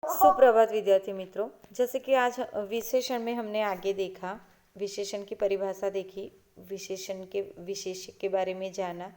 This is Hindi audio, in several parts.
सुप्रभात विद्यार्थी मित्रों। जैसे कि आज विशेषण में हमने आगे देखा, विशेषण की परिभाषा देखी, विशेषण के विशेष्य के बारे में जाना।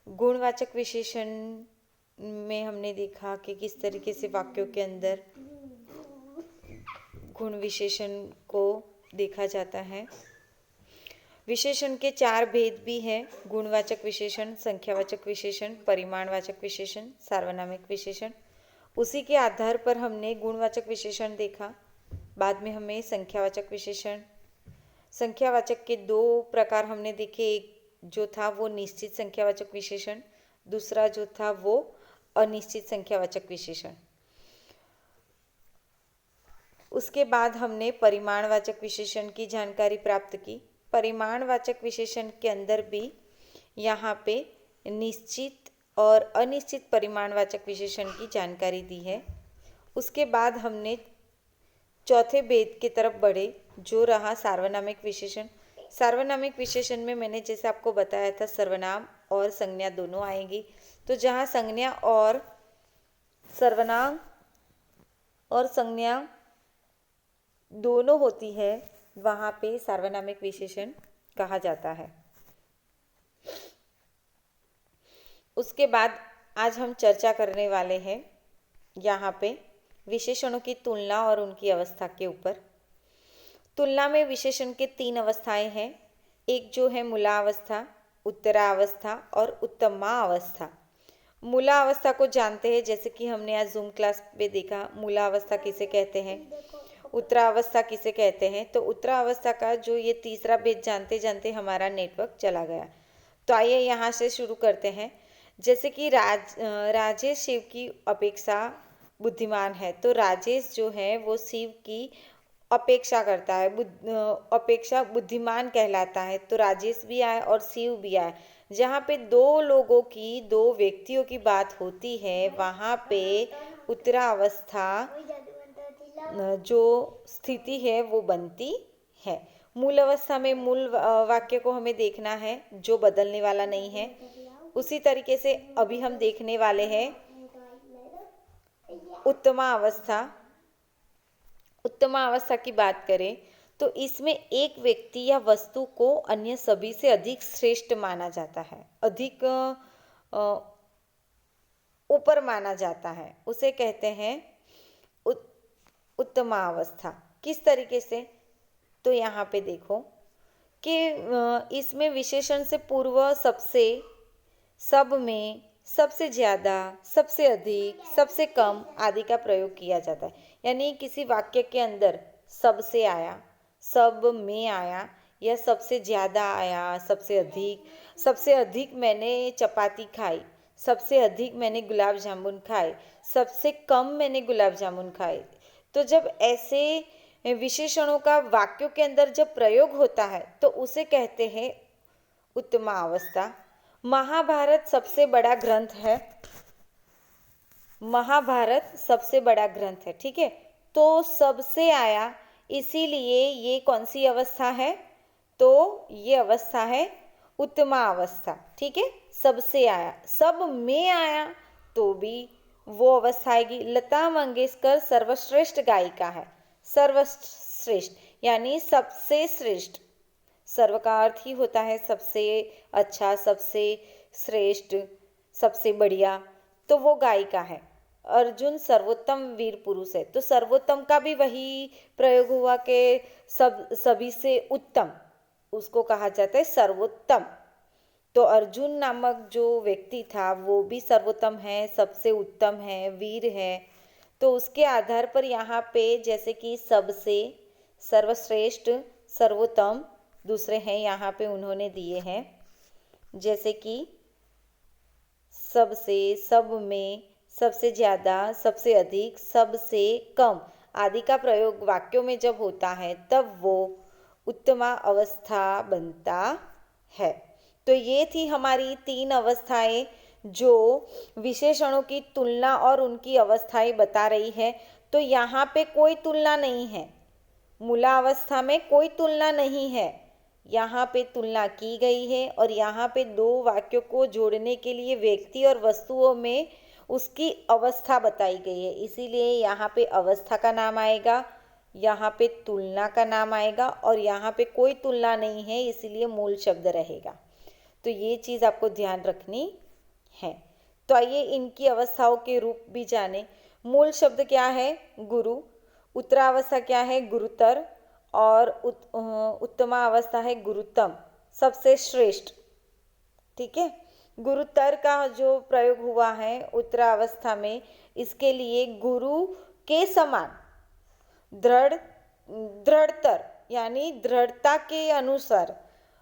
गुणवाचक विशेषण में हमने देखा कि किस तरीके से वाक्यों के अंदर गुण विशेषण को देखा जाता है। विशेषण के 4 भेद भी हैं: गुणवाचक विशेषण, संख्यावाचक विशेषण, परिमाणवाचक विशेषण, सार्वनामिक विशेषण। उसी के आधार पर हमने गुणवाचक विशेषण देखा। बाद में हमें संख्यावाचक विशेषण, संख्यावाचक के 2 प्रकार हमने देखे। एक जो था वो निश्चित संख्यावाचक विशेषण, दूसरा जो था वो अनिश्चित संख्यावाचक विशेषण। उसके बाद हमने परिमाणवाचक विशेषण की जानकारी प्राप्त की। परिमाणवाचक विशेषण के अंदर भी यहाँ पे निश्चित और अनिश्चित परिमाणवाचक विशेषण की जानकारी दी है। उसके बाद हमने चौथे भेद की तरफ बढ़े, जो रहा सार्वनामिक विशेषण। सार्वनामिक विशेषण में मैंने जैसे आपको बताया था, सर्वनाम और संज्ञा दोनों आएंगी। तो जहाँ संज्ञा और सर्वनाम और संज्ञा दोनों होती है, वहाँ पे सार्वनामिक विशेषण कहा जाता है। उसके बाद आज हम चर्चा करने वाले हैं यहाँ पे विशेषणों की तुलना और उनकी अवस्था के ऊपर। तुलना में विशेषण के 3 अवस्थाएं हैं। एक जो है मूलावस्था, उत्तरावस्था और उत्तमावस्था। मूलावस्था को जानते हैं, जैसे कि हमने आज जूम क्लास पे देखा, मूलावस्था किसे कहते हैं, उत्तरावस्था किसे कहते हैं। तो उत्तरावस्था का जो ये तीसरा भेद जानते जानते हमारा नेटवर्क चला गया। तो आइए यहाँ से शुरू करते हैं। जैसे कि राजेश शिव की अपेक्षा बुद्धिमान है, तो राजेश जो है वो शिव की अपेक्षा करता है, अपेक्षा बुद्धिमान कहलाता है। तो राजेश भी आए और शिव भी आए। जहाँ पे 2 लोगों की, 2 व्यक्तियों की बात होती है, वहाँ पे उत्तरावस्था जो स्थिति है वो बनती है। मूल अवस्था में मूल वाक्य को हमें देखना है, जो बदलने वाला नहीं है। उसी तरीके से अभी हम देखने वाले हैं उत्तमा अवस्था। उत्तमा अवस्था की बात करें तो इसमें एक व्यक्ति या वस्तु को अन्य सभी से अधिक श्रेष्ठ माना जाता है, अधिक ऊपर माना जाता है, उसे कहते हैं उत्तमा अवस्था। किस तरीके से? तो यहाँ पे देखो कि इसमें विशेषण से पूर्व सबसे, सब में, सबसे ज़्यादा, सबसे अधिक, सबसे कम आदि का प्रयोग किया जाता है। यानी किसी वाक्य के अंदर सबसे आया, सब में आया, या सबसे ज़्यादा आया, सबसे अधिक मैंने चपाती खाई, सबसे अधिक मैंने गुलाब जामुन खाए, सबसे कम मैंने गुलाब जामुन खाए। तो जब ऐसे विशेषणों का वाक्यों के अंदर जब प्रयोग होता है तो उसे कहते हैं उत्तमा अवस्था। महाभारत सबसे बड़ा ग्रंथ है, महाभारत सबसे बड़ा ग्रंथ है, ठीक है। तो सबसे आया, इसीलिए ये कौन सी अवस्था है? तो ये अवस्था है उत्तमा अवस्था, ठीक है। सबसे आया, सब में आया तो भी वो अवस्था आएगी। लता मंगेशकर सर्वश्रेष्ठ गायिका है। सर्वश्रेष्ठ यानी सबसे श्रेष्ठ। सर्व का अर्थ ही होता है सबसे अच्छा, सबसे श्रेष्ठ, सबसे बढ़िया। तो वो गायिका है। अर्जुन सर्वोत्तम वीर पुरुष है, तो सर्वोत्तम का भी वही प्रयोग हुआ कि सभी से उत्तम, उसको कहा जाता है सर्वोत्तम। तो अर्जुन नामक जो व्यक्ति था वो भी सर्वोत्तम है, सबसे उत्तम है, वीर है। तो उसके आधार पर यहाँ पे जैसे कि सबसे, सर्वश्रेष्ठ, सर्वोत्तम दूसरे हैं, यहाँ पे उन्होंने दिए हैं। जैसे कि सबसे, सब में, सबसे ज़्यादा, सबसे अधिक, सबसे कम आदि का प्रयोग वाक्यों में जब होता है तब वो उत्तमा अवस्था बनता है। तो ये थी हमारी 3 अवस्थाएं जो विशेषणों की तुलना और उनकी अवस्थाएं बता रही है। तो यहाँ पे कोई तुलना नहीं है, मूलावस्था में कोई तुलना नहीं है। यहाँ पे तुलना की गई है और यहाँ पे 2 वाक्यों को जोड़ने के लिए व्यक्ति और वस्तुओं में उसकी अवस्था बताई गई है, इसीलिए यहाँ पे अवस्था का नाम आएगा, यहाँ पे तुलना का नाम आएगा, और यहाँ पे कोई तुलना नहीं है इसीलिए मूल शब्द रहेगा। तो ये चीज़ आपको ध्यान रखनी है। तो आइए इनकी अवस्थाओं के रूप भी जाने। मूल शब्द क्या है? गुरु। उत्तरावस्था क्या है? गुरुतर। और उत्तमा अवस्था है गुरुतम, सबसे श्रेष्ठ। ठीक है। गुरुतर का जो प्रयोग हुआ है उत्तरावस्था में, इसके लिए गुरु के समान दृढ़तर यानी दृढ़ता के अनुसार।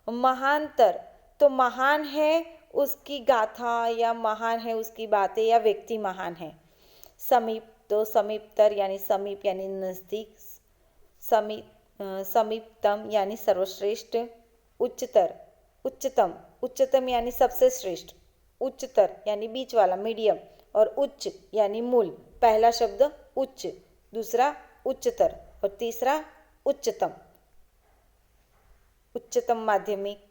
महानतर, तो महान है उसकी गाथा या महान है उसकी बातें या व्यक्ति महान है। समीप, तो समीपतर यानी समीप यानी नज़दीक। समीपतम यानी सर्वश्रेष्ठ। उच्चतर, उच्चतम, उच्चतम यानी सबसे श्रेष्ठ। उच्चतर यानी बीच वाला, मीडियम। और उच्च यानी मूल। पहला शब्द उच्च, दूसरा उच्चतर और तीसरा उच्चतम। उच्चतम माध्यमिक,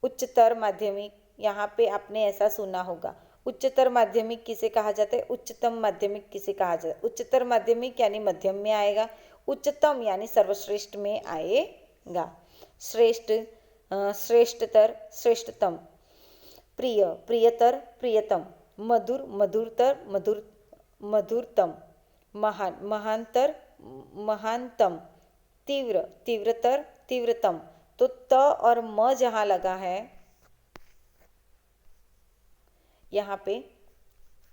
उच्चतर माध्यमिक, यहाँ पे आपने ऐसा सुना होगा। उच्चतर माध्यमिक किसे कहा जाता है? उच्चतम माध्यमिक किसे कहा जाता है? उच्चतर माध्यमिक यानी मध्यम में आएगा, उच्चतम यानी सर्वश्रेष्ठ में आएगा। श्रेष्ठ, श्रेष्ठतर, श्रेष्ठतम। प्रिय, प्रियतर, प्रियतम। मधुर, मधुरतर, मधुरतम। महान, महानतर, महानतम। तीव्र, तीव्रतर, तीव्रतम। तो त और म जहाँ लगा है, यहाँ पे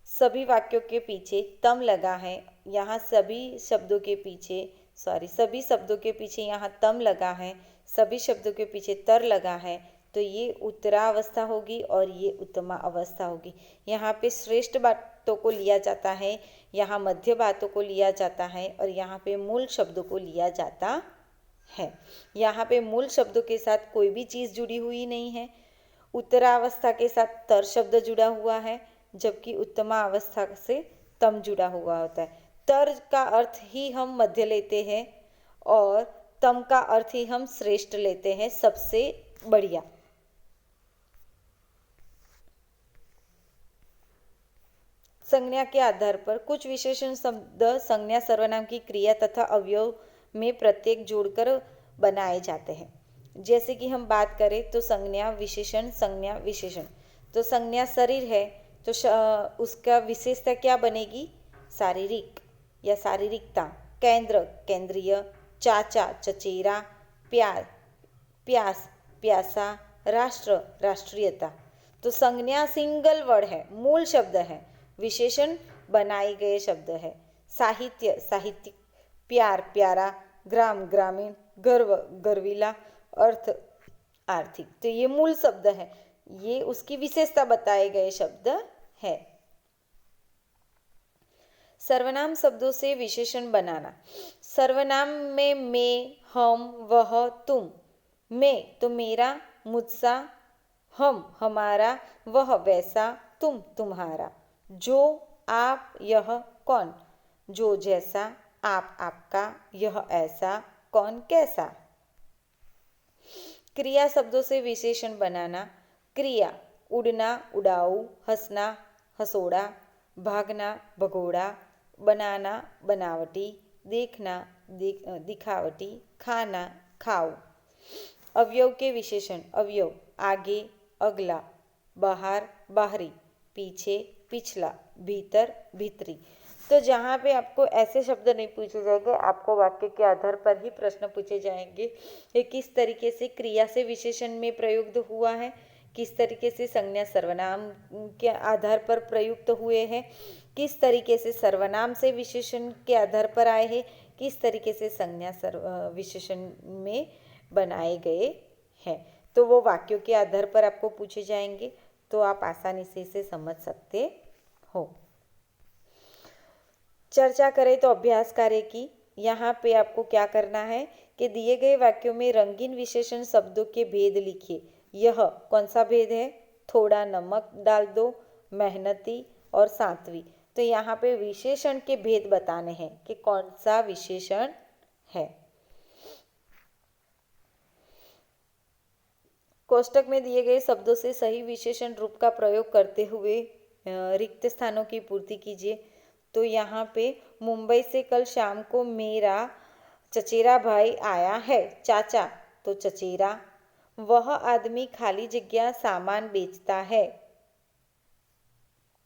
सभी वाक्यों के पीछे तम लगा है। यहाँ सभी शब्दों के पीछे सभी शब्दों के पीछे यहाँ तम लगा है, सभी शब्दों के पीछे तर लगा है। तो ये उत्तरावस्था होगी और ये उत्तमा अवस्था होगी। यहाँ पे श्रेष्ठ बातों को लिया जाता है, यहाँ मध्य बातों को लिया जाता है, और यहाँ पे मूल शब्दों को लिया जाता है। यहाँ पे मूल शब्दों के साथ कोई भी चीज़ जुड़ी हुई नहीं है। उत्तरावस्था के साथ तर शब्द जुड़ा हुआ है, जबकि उत्तमा अवस्था से तम जुड़ा हुआ होता है। तर का अर्थ ही हम मध्य लेते हैं और तम का अर्थ ही हम श्रेष्ठ लेते हैं, सबसे बढ़िया। संज्ञा के आधार पर कुछ विशेषण शब्द संज्ञा सर्वनाम की क्रिया तथा अवयव में प्रत्येक जोड़कर बनाए जाते हैं। जैसे कि हम बात करें तो संज्ञा विशेषण, संज्ञा विशेषण। तो संज्ञा शरीर है तो उसका विशेषता क्या बनेगी? शारीरिक या शारीरिकता। केंद्र, केंद्रीय। चाचा, चचेरा। प्यास, प्यासा। राष्ट्र, राष्ट्रीयता। तो संज्ञा सिंगल वर्ड है, मूल शब्द है। विशेषण बनाए गए शब्द है। साहित्य, साहित्यिक। प्यार, प्यारा। ग्राम, ग्रामीण। गर्व, गर्वीला। अर्थ, आर्थिक। तो ये मूल शब्द है, ये उसकी विशेषता बताए गए शब्द है। सर्वनाम शब्दों से विशेषण बनाना। सर्वनाम में मैं, हम, वह, तुम। मैं तो मेरा, मुझसा। हम हमारा, वह वैसा, तुम तुम्हारा। जो, आप, यह, कौन। जो जैसा, आप आपका, यह ऐसा, कौन कैसा। क्रिया शब्दों से विशेषण बनाना। क्रिया, उड़ना, उड़ाऊ। हंसना, हंसोड़ा। भागना, भगोड़ा। बनाना, बनावटी। देखना, दिखावटी। खाना, खाओ। अवयव के विशेषण। अवयव, आगे, अगला। बाहर, बाहरी। पीछे, पिछला। भीतर, भीतरी। तो जहाँ पे आपको ऐसे शब्द नहीं पूछे जाएंगे, आपको वाक्य के आधार पर ही प्रश्न पूछे जाएंगे। ये किस तरीके से क्रिया से विशेषण में प्रयुक्त हुआ है, किस तरीके से संज्ञा सर्वनाम के आधार पर प्रयुक्त हुए हैं, किस तरीके से सर्वनाम से विशेषण के आधार पर आए हैं, किस तरीके से संज्ञा विशेषण में बनाए गए हैं। तो वो वाक्यों के आधार पर आपको पूछे जाएंगे, तो आप आसानी से इसे समझ सकते हो। चर्चा करें तो अभ्यास कार्य की। यहाँ पे आपको क्या करना है कि दिए गए वाक्यों में रंगीन विशेषण शब्दों के भेद लिखिए। यह कौन सा भेद है? थोड़ा नमक डाल दो, मेहनती और सात्विक। तो यहाँ पे विशेषण के भेद बताने हैं कि कौन सा विशेषण है। कोष्टक में दिए गए शब्दों से सही विशेषण रूप का प्रयोग करते हुए रिक्त स्थानों की पूर्ति कीजिए। तो यहाँ पे मुंबई से कल शाम को मेरा चचेरा भाई आया है। चाचा तो चचेरा। वह आदमी खाली जगह सामान बेचता है।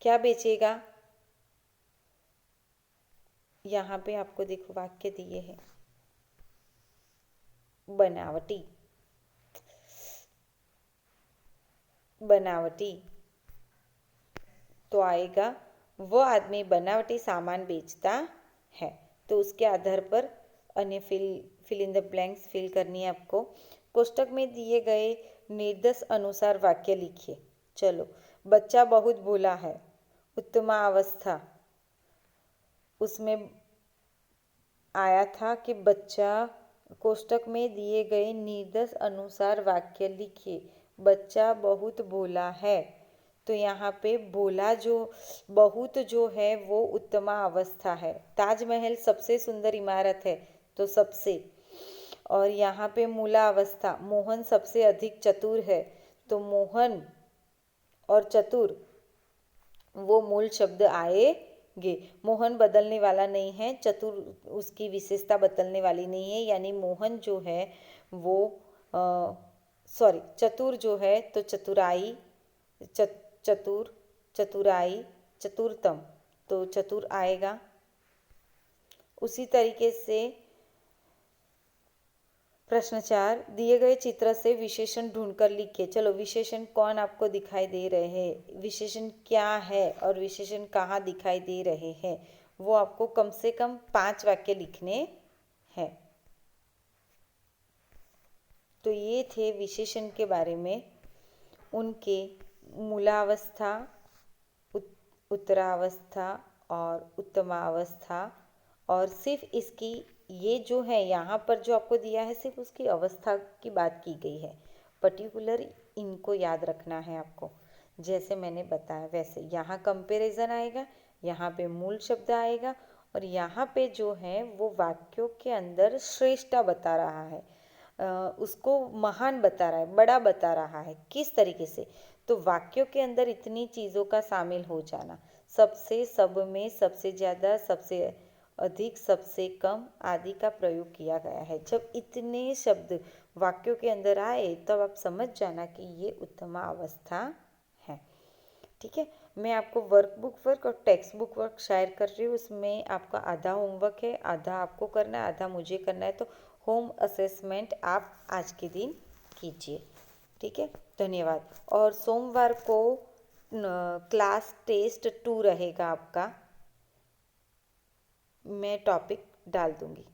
क्या बेचेगा? यहाँ पे आपको देखो वाक्य दिए हैं बनावटी। बनावटी तो आएगा वो आदमी बनावटी सामान बेचता है। तो उसके आधार पर अन्य fill in the blanks fill करनी है आपको। कोष्टक में दिए गए निर्देश अनुसार वाक्य लिखिए। चलो, बच्चा बहुत भोला है। उत्तमावस्था, उसमें आया था कि बच्चा, कोष्टक में दिए गए निर्देश अनुसार वाक्य लिखिए। बच्चा बहुत भोला है। तो यहाँ पे भोला जो बहुत जो है वो उत्तमा अवस्था है। ताजमहल सबसे सुंदर इमारत है तो सबसे। और यहाँ पे मूला अवस्था, मोहन सबसे अधिक चतुर है। तो मोहन और चतुर वो मूल शब्द आएंगे। मोहन बदलने वाला नहीं है, चतुर उसकी विशेषता बदलने वाली नहीं है। यानी मोहन जो है वो सॉरी चतुर जो है तो चतुराई, चतुर, चतुराई, चतुरतम तो चतुर आएगा। उसी तरीके से प्रश्न 4, दिए गए चित्र से विशेषण ढूंढकर लिखिए। चलो, विशेषण कौन आपको दिखाई दे रहे हैं, विशेषण क्या है और विशेषण कहाँ दिखाई दे रहे हैं, वो आपको कम से कम 5 वाक्य लिखने हैं। तो ये थे विशेषण के बारे में, उनके मूलावस्था, उत्तरावस्था और उत्तमावस्था। और सिर्फ इसकी ये जो है यहाँ पर जो आपको दिया है सिर्फ उसकी अवस्था की बात की गई है। पर्टिकुलर इनको याद रखना है आपको। जैसे मैंने बताया वैसे यहाँ कंपैरिजन आएगा, यहाँ पे मूल शब्द आएगा और यहाँ पे जो है वो वाक्यों के अंदर श्रेष्ठता बता रहा है, उसको महान बता रहा है, बड़ा बता रहा है। किस तरीके से? तो वाक्यों के अंदर इतनी चीज़ों का शामिल हो जाना, सबसे, सब में, सबसे ज़्यादा, सबसे अधिक, सबसे कम आदि का प्रयोग किया गया है। जब इतने शब्द वाक्यों के अंदर आए तब आप समझ जाना कि ये उत्तमा अवस्था है। ठीक है, मैं आपको वर्कबुक वर्क और टेक्स्ट बुक वर्क शेयर कर रही हूँ। उसमें आपका आधा होमवर्क है, आधा आपको करना है, आधा मुझे करना है। तो होम असेसमेंट आप आज के दिन कीजिए। ठीक है, धन्यवाद। और सोमवार को क्लास टेस्ट 2 रहेगा आपका, मैं टॉपिक डाल दूँगी।